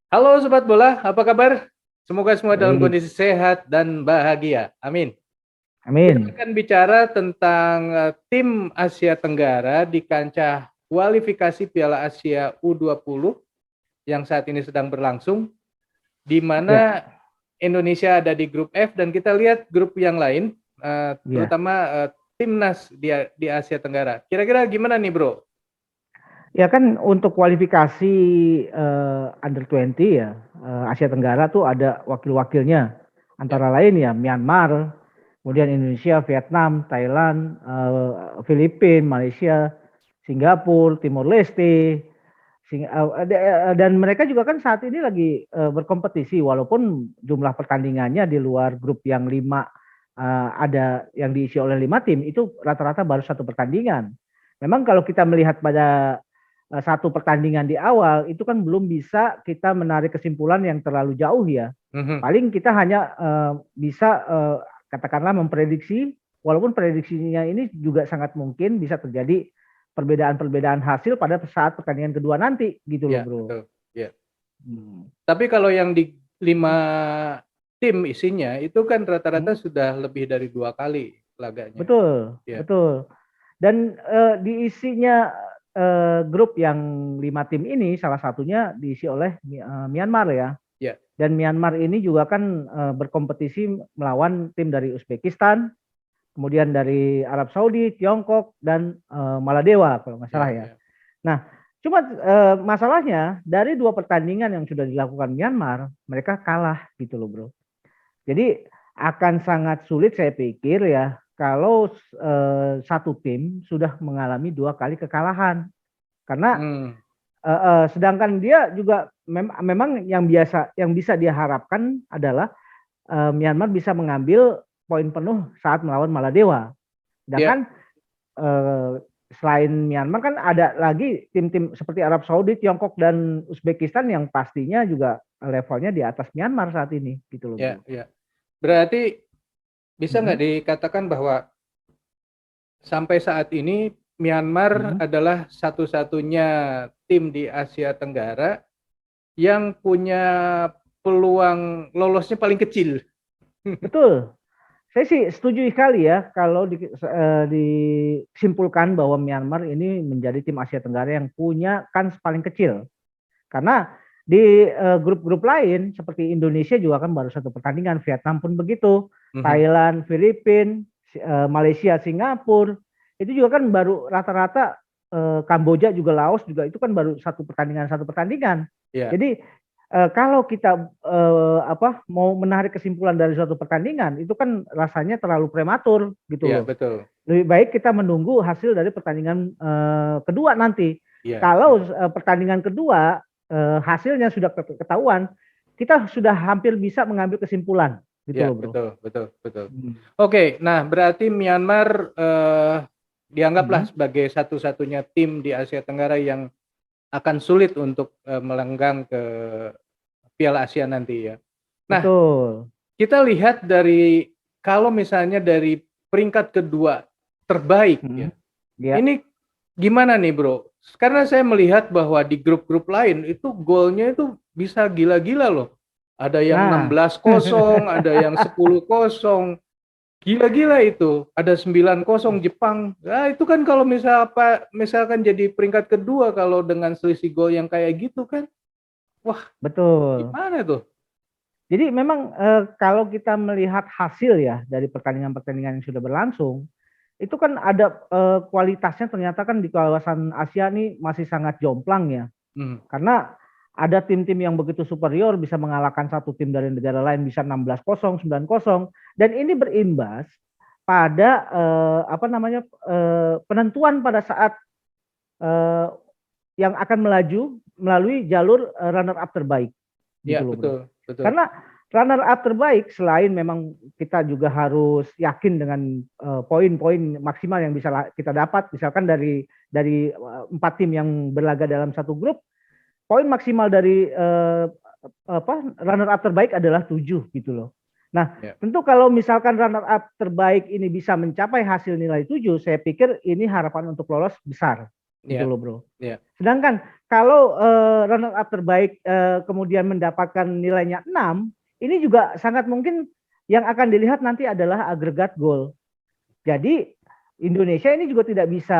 Halo Sobat Bola, apa kabar? Semoga semua dalam Baik, kondisi sehat dan bahagia. Amin. Kita amin. akan bicara tentang tim Asia Tenggara di kancah kualifikasi Piala Asia U20 yang saat ini sedang berlangsung, di Ya, mana Indonesia ada di grup F dan kita lihat grup yang lain, ya. terutama timnas di Asia Tenggara. Kira-kira gimana nih, Bro? Ya kan untuk kualifikasi under 20 ya, Asia Tenggara tuh ada wakil-wakilnya. Ya, Antara lain ya Myanmar, kemudian Indonesia, Vietnam, Thailand, Filipina, Malaysia, Singapura, Timor Leste. Dan mereka juga kan saat ini lagi berkompetisi walaupun jumlah pertandingannya di luar grup yang 5 ada yang diisi oleh 5 tim itu rata-rata baru satu pertandingan. Memang kalau kita melihat pada satu pertandingan di awal itu kan belum bisa kita menarik kesimpulan yang terlalu jauh ya. Mhm. Paling kita hanya bisa katakanlah memprediksi, walaupun prediksinya ini juga sangat mungkin bisa terjadi perbedaan-perbedaan hasil pada saat pertandingan kedua nanti gitu loh Ya, bro. betul. Ya. Hmm. Tapi kalau yang di 5 tim isinya itu kan rata-rata Hmm. sudah lebih dari 2 kali laganya. Betul, Ya, betul. Dan diisinya grup yang 5 tim ini salah satunya diisi oleh Myanmar ya. ya, Dan Myanmar ini juga kan berkompetisi melawan tim dari Uzbekistan, kemudian dari Arab Saudi, Tiongkok, dan Maladewa kalau nggak salah ya, ya. ya. Nah, cuma masalahnya dari 2 pertandingan yang sudah dilakukan Myanmar, mereka kalah gitu loh bro. Jadi akan sangat sulit saya pikir ya kalau satu tim sudah mengalami 2 kali kekalahan. Karena Hmm, sedangkan dia juga memang yang bisa dia harapkan adalah Myanmar bisa mengambil poin penuh saat melawan Maladewa. ya, Sedangkan eh, selain Myanmar kan ada lagi tim-tim seperti Arab Saudi, Tiongkok dan Uzbekistan yang pastinya juga levelnya di atas Myanmar saat ini gitu loh bro. ya, ya. Berarti bisa nggak Mm-mm. dikatakan bahwa sampai saat ini Myanmar Mm-mm. adalah satu-satunya tim di Asia Tenggara yang punya peluang lolosnya paling kecil? Betul. Saya sih setuju sekali ya kalau disimpulkan bahwa Myanmar ini menjadi tim Asia Tenggara yang punya kans paling kecil. Karena di grup-grup lain seperti Indonesia juga kan baru satu pertandingan, Vietnam pun begitu, Mhm. Thailand, Filipina, Malaysia, Singapura, itu juga kan baru rata-rata Kamboja juga Laos juga itu kan baru satu pertandingan. Ya, Jadi kalau kita mau menarik kesimpulan dari suatu pertandingan itu kan rasanya terlalu prematur gitu ya, loh. betul. Lebih baik kita menunggu hasil dari pertandingan kedua nanti. Ya, Kalau ya. pertandingan kedua hasilnya sudah ketahuan, kita sudah hampir bisa mengambil kesimpulan gitu Ya, loh bro. betul, betul, betul. Hmm. Oke, nah berarti Myanmar dianggaplah Hmm. sebagai satu-satunya tim di Asia Tenggara yang akan sulit untuk melenggang ke Piala Asia nanti ya. Nah, Betul. kita lihat dari kalau misalnya dari peringkat kedua terbaik Hmm. ya. Ya. Ini gimana nih, Bro? Karena saya melihat bahwa di grup-grup lain itu golnya itu bisa gila-gila loh. Ada yang Nah, 16-0, ada yang 10-0. Gila-gila itu. Ada 9-0 Jepang. Nah, itu kan kalau misalkan jadi peringkat kedua kalau dengan selisih gol yang kayak gitu kan. Wah, betul. gimana tuh? Jadi memang kalau kita melihat hasil ya dari pertandingan-pertandingan yang sudah berlangsung, itu kan ada kualitasnya ternyata kan di kawasan Asia nih masih sangat jomplang ya. Hmm, Karena ada tim-tim yang begitu superior bisa mengalahkan satu tim dari negara lain bisa 16-0, 9-0 dan ini berimbas pada penentuan pada saat eh, yang akan melaju melalui jalur runner up terbaik gitu ya loh bro. betul, betul. Karena runner up terbaik selain memang kita juga harus yakin dengan poin-poin maksimal yang bisa kita dapat misalkan dari 4 tim yang berlaga dalam satu grup poin maksimal dari runner up terbaik adalah 7 gitu loh. Nah, Ya, tentu kalau misalkan runner up terbaik ini bisa mencapai hasil nilai 7, saya pikir ini harapan untuk lolos besar. gitu Iya, loh bro. iya. Sedangkan kalau runner up terbaik kemudian mendapatkan nilainya 6, ini juga sangat mungkin yang akan dilihat nanti adalah agregat gol. Jadi Indonesia ini juga tidak bisa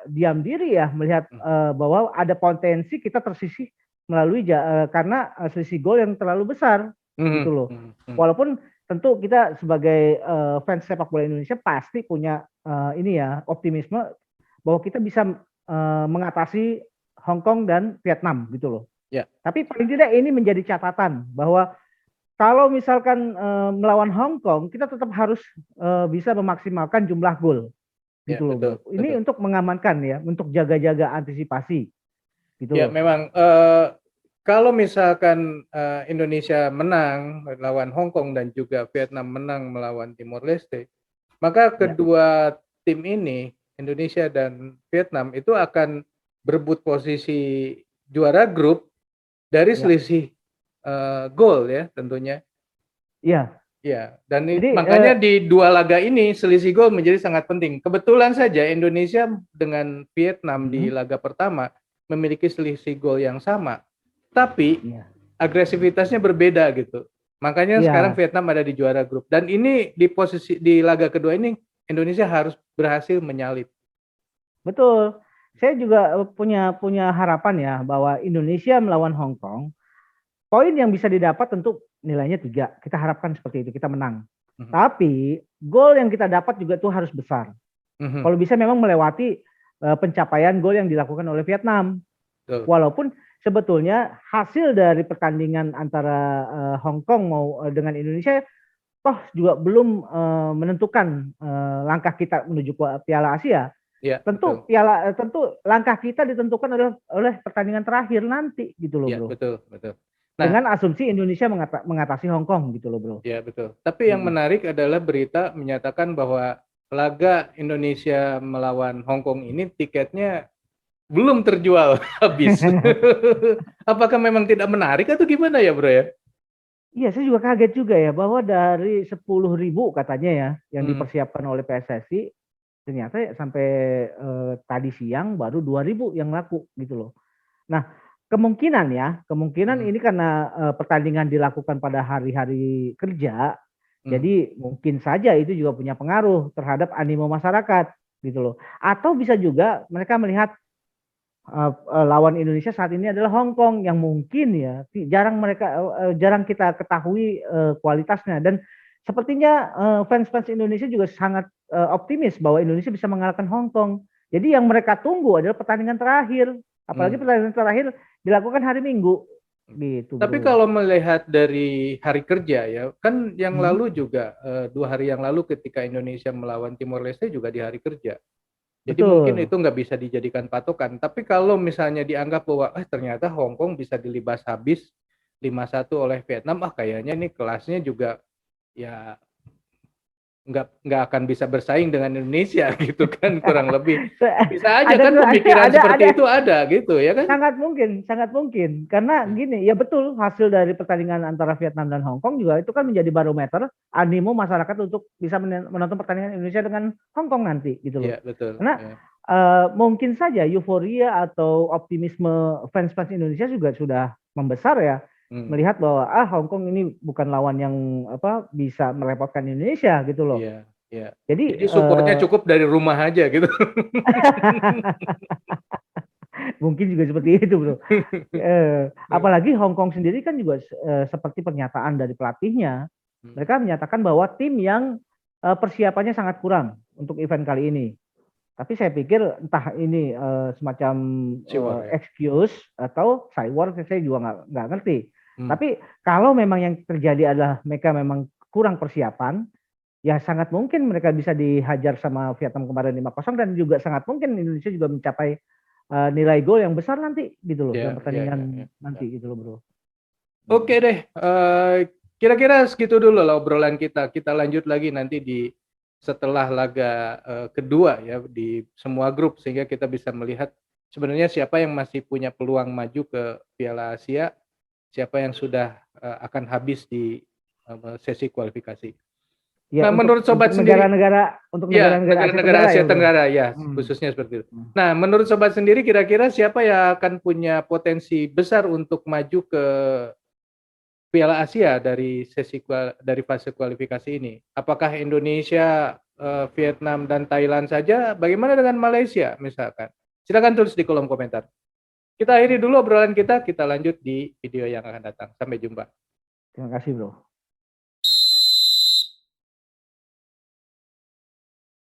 diam diri ya melihat bahwa ada potensi kita tersisih melalui karena selisih gol yang terlalu besar gitu Mhm, loh. mhm, mhm. Walaupun tentu kita sebagai fans sepak bola Indonesia pasti punya ini ya optimisme bahwa kita bisa mengatasi Hong Kong dan Vietnam gitu loh. Ya, Tapi paling tidak ini menjadi catatan bahwa kalau misalkan melawan Hong Kong, kita tetap harus bisa memaksimalkan jumlah gol ya, gitu loh bro. betul, Ini betul. untuk mengamankan ya, untuk jaga-jaga antisipasi gitu Ya, loh. memang kalau misalkan Indonesia menang melawan Hong Kong dan juga Vietnam menang melawan Timor Leste, maka Ya, kedua tim ini, Indonesia dan Vietnam itu akan berebut posisi juara grup dari ya, selisih gol ya tentunya. iya. Ya, dan Jadi makanya di dua laga ini selisih gol menjadi sangat penting. Kebetulan saja Indonesia dengan Vietnam di laga pertama memiliki selisih gol yang sama, tapi iya, agresivitasnya berbeda gitu. Makanya sekarang iya, Vietnam ada di juara grup. Dan ini di posisi di laga kedua ini Indonesia harus berhasil menyalip. betul. Saya juga punya punya harapan ya bahwa Indonesia melawan Hong Kong, poin yang bisa didapat tentu nilainya 3. Kita harapkan seperti itu, kita menang. Mhm, Tapi gol yang kita dapat juga tuh harus besar. mhm, Kalau bisa memang melewati pencapaian gol yang dilakukan oleh Vietnam. betul. Walaupun sebetulnya hasil dari pertandingan antara Hong Kong mau dengan Indonesia toh juga belum menentukan langkah kita menuju ke Piala Asia. Iya, Tentu betul. tentu langkah kita ditentukan oleh pertandingan terakhir nanti gitu loh Iya, bro. betul, betul. Nah, Dengan asumsi Indonesia mengatasi Hong Kong gitu loh bro. ya betul. Tapi yang menarik adalah berita menyatakan bahwa laga Indonesia melawan Hong Kong ini tiketnya belum terjual habis. Apakah memang tidak menarik atau gimana ya, Bro ya? Iya, saya juga kaget juga ya bahwa dari 10.000 katanya ya yang Hmm, dipersiapkan oleh PSSI ternyata ya sampai tadi siang baru 2.000 yang laku gitu loh. Nah, kemungkinan hmm, ini karena pertandingan dilakukan pada hari-hari kerja, hmm. jadi mungkin saja itu juga punya pengaruh terhadap animo masyarakat gitu loh. Atau bisa juga mereka melihat lawan Indonesia saat ini adalah Hong Kong yang mungkin ya jarang kita ketahui kualitasnya dan sepertinya fans-fans Indonesia juga sangat optimis bahwa Indonesia bisa mengalahkan Hong Kong. Jadi yang mereka tunggu adalah pertandingan terakhir, apalagi Hmm. pertandingan terakhir dilakukan hari Minggu gitu, Tapi Bro. kalau melihat dari hari kerja ya, kan yang Hmm, lalu juga 2 hari yang lalu ketika Indonesia melawan Timor Leste juga di hari kerja. Jadi mungkin betul. itu nggak bisa dijadikan patokan. Tapi kalau misalnya dianggap bahwa ternyata Hong Kong bisa dilibas habis 5-1 oleh Vietnam, kayaknya ini kelasnya juga ya nggak akan bisa bersaing dengan Indonesia gitu kan kurang lebih. Bisa aja ada kan pemikiran ada seperti itu ada gitu ya kan? sangat mungkin. Karena Ya, gini, ya betul hasil dari pertandingan antara Vietnam dan Hong Kong juga itu kan menjadi barometer animo masyarakat untuk bisa menonton pertandingan Indonesia dengan Hong Kong nanti gitu loh. ya betul. Karena Ya. mungkin saja euforia atau optimisme fans-fans Indonesia juga sudah membesar ya Hmm, melihat bahwa Hong Kong ini bukan lawan yang apa bisa merepotkan Indonesia gitu loh. iya, iya. Jadi Jadi supportnya cukup dari rumah aja gitu. mungkin juga seperti itu, Bro. Apalagi Hong Kong sendiri kan juga seperti pernyataan dari pelatihnya, Hmm, mereka menyatakan bahwa tim yang persiapannya sangat kurang untuk event kali ini. Tapi saya pikir entah ini semacam Siwar ya. excuse atau cywar, saya juga nggak ngerti. Hmm. Tapi kalau memang yang terjadi adalah mereka memang kurang persiapan, ya sangat mungkin mereka bisa dihajar sama Vietnam kemarin 5-0 dan juga sangat mungkin Indonesia juga mencapai nilai gol yang besar nanti gitu loh dalam Ya, ya, ya, pertandingan ya, ya. nanti gitu loh bro. Oke deh, kira-kira segitu dulu lah obrolan kita. Kita lanjut lagi nanti di setelah laga kedua ya di semua grup sehingga kita bisa melihat sebenarnya siapa yang masih punya peluang maju ke Piala Asia, siapa yang sudah akan habis di sesi kualifikasi. Ya, Nah, menurut sobat sendiri, negara-negara ya, negara-negara Asia ya, Bro. Tenggara, ya, khususnya seperti itu. Nah, menurut sobat sendiri, kira-kira siapa yang akan punya potensi besar untuk maju ke Piala Asia dari dari fase kualifikasi ini? Apakah Indonesia, Vietnam dan Thailand saja? Bagaimana dengan Malaysia misalkan? Silakan tulis di kolom komentar. Kita akhiri dulu obrolan kita lanjut di video yang akan datang. Sampai jumpa. Terima kasih, Bro.